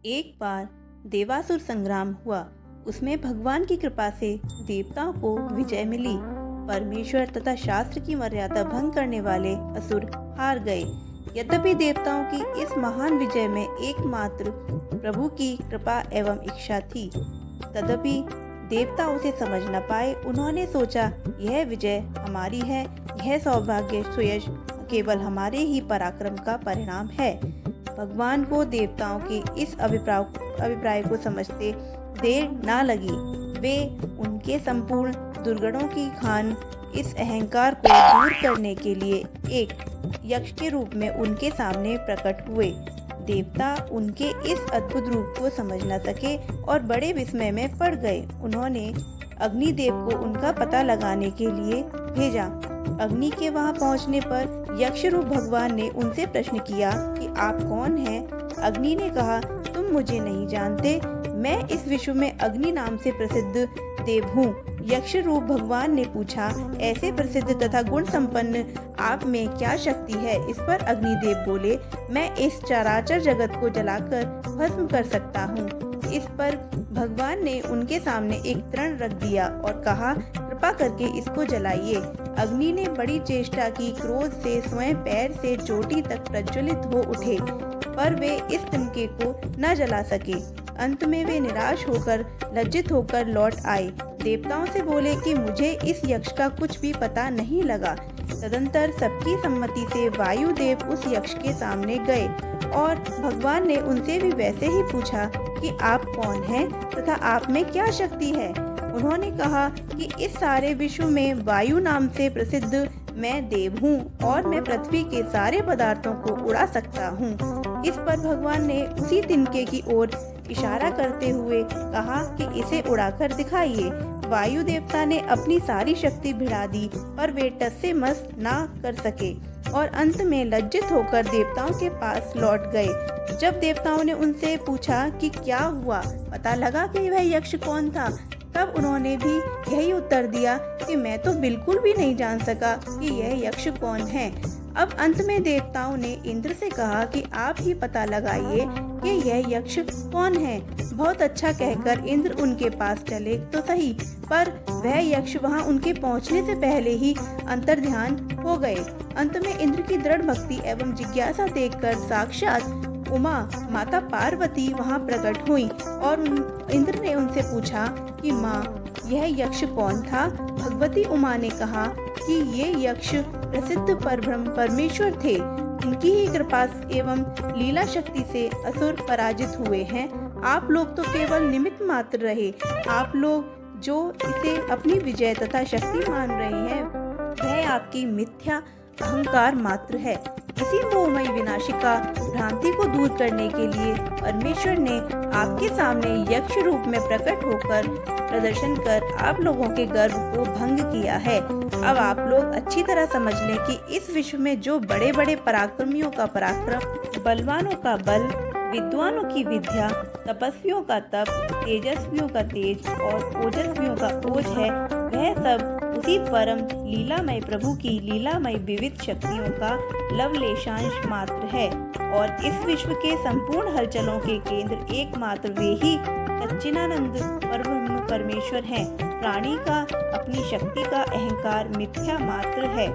एक बार देवासुर संग्राम हुआ। उसमें भगवान की कृपा से देवताओं को विजय मिली। परमेश्वर तथा शास्त्र की मर्यादा भंग करने वाले असुर हार गए। यद्यपि देवताओं की इस महान विजय में एकमात्र प्रभु की कृपा एवं इच्छा थी, तथापि देवता उसे समझ न पाए। उन्होंने सोचा, यह विजय हमारी है, यह सौभाग्य सुयश केवल हमारे ही पराक्रम का परिणाम है। भगवान को देवताओं के इस अभिप्राय को समझते देर ना लगी। वे उनके संपूर्ण दुर्गुणों की खान इस अहंकार को दूर करने के लिए एक यक्ष के रूप में उनके सामने प्रकट हुए। देवता उनके इस अद्भुत रूप को समझ न सके और बड़े विस्मय में पड़ गए। उन्होंने अग्निदेव को उनका पता लगाने के लिए भेजा। अग्नि के वहां पहुंचने पर यक्ष रूप भगवान ने उनसे प्रश्न किया कि आप कौन हैं? अग्नि ने कहा, तुम मुझे नहीं जानते, मैं इस विश्व में अग्नि नाम से प्रसिद्ध देव हूँ। यक्ष रूप भगवान ने पूछा, ऐसे प्रसिद्ध तथा गुण संपन्न आप में क्या शक्ति है? इस पर अग्निदेव बोले, मैं इस चराचर जगत को जलाकर भस्म कर सकता हूँ। इस पर भगवान ने उनके सामने एक तृण रख दिया और कहा, कृपा करके इसको जलाइए। अग्नि ने बड़ी चेष्टा की, क्रोध से स्वयं पैर से चोटी तक प्रज्वलित हो उठे, पर वे इस तिनके को न जला सके। अंत में वे निराश होकर लज्जित होकर लौट आए। देवताओं से बोले कि मुझे इस यक्ष का कुछ भी पता नहीं लगा। तदंतर सबकी सम्मति से वायुदेव उस यक्ष के सामने गए और भगवान ने उनसे भी वैसे ही पूछा कि आप कौन हैं तथा आप में क्या शक्ति है। उन्होंने कहा कि इस सारे विश्व में वायु नाम से प्रसिद्ध मैं देव हूँ और मैं पृथ्वी के सारे पदार्थों को उड़ा सकता हूँ। इस पर भगवान ने उसी तिनके की ओर इशारा करते हुए कहा कि इसे उड़ाकर दिखाइए। वायु देवता ने अपनी सारी शक्ति भिड़ा दी, पर वे टस से मस ना कर सके और अंत में लज्जित होकर देवताओं के पास लौट गए। जब देवताओं ने उनसे पूछा कि क्या हुआ, पता लगा कि वह यक्ष कौन था, तब उन्होंने भी यही उत्तर दिया कि मैं तो बिल्कुल भी नहीं जान सका कि यह यक्ष कौन है। अब अंत में देवताओं ने इंद्र से कहा कि आप ही पता लगाइए कि यह यक्ष कौन है। बहुत अच्छा कहकर इंद्र उनके पास चले तो सही, पर वह यक्ष वहां उनके पहुंचने से पहले ही अंतर्ध्यान हो गए। अंत में इंद्र की दृढ़ भक्ति एवं जिज्ञासा देखकर साक्षात उमा माता पार्वती वहां प्रकट हुई और इंद्र ने उनसे पूछा कि माँ, यह यक्ष कौन था? भगवती उमा ने कहा कि ये यक्ष प्रसिद्ध परब्रह्म परमेश्वर थे। उनकी ही कृपा एवं लीला शक्ति से असुर पराजित हुए हैं। आप लोग तो केवल निमित्त मात्र रहे। आप लोग जो इसे अपनी विजय तथा शक्ति मान रहे हैं, वह आपकी मिथ्या अहंकार मात्र है। इसी मोहमयी विनाशिका भ्रांति को दूर करने के लिए परमेश्वर ने आपके सामने यक्ष रूप में प्रकट होकर प्रदर्शन कर आप लोगों के गर्व को भंग किया है। अब आप लोग अच्छी तरह समझ लें कि इस विश्व में जो बड़े बड़े पराक्रमियों का पराक्रम, बलवानों का बल, विद्वानों की विद्या, तपस्वियों का तप, तेजस्वियों का तेज और ओजस्वियों का ओज है, वह सब उसी परम लीलामय प्रभु की लीलामय विविध शक्तियों का लवलेशांश मात्र है। और इस विश्व के संपूर्ण हलचलों के केंद्र एकमात्र वे ही सच्चिदानंद परब्रह्म परमेश्वर हैं। प्राणी का अपनी शक्ति का अहंकार मिथ्या मात्र है।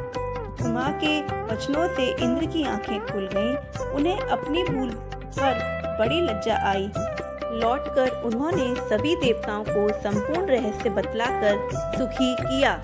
उमा के वचनों से इंद्र की आंखें खुल गईं। उन्हें अपनी भूल पर बड़ी लज्जा आई। लौटकर उन्होंने सभी देवताओं को संपूर्ण रहस्य बतलाकर सुखी किया।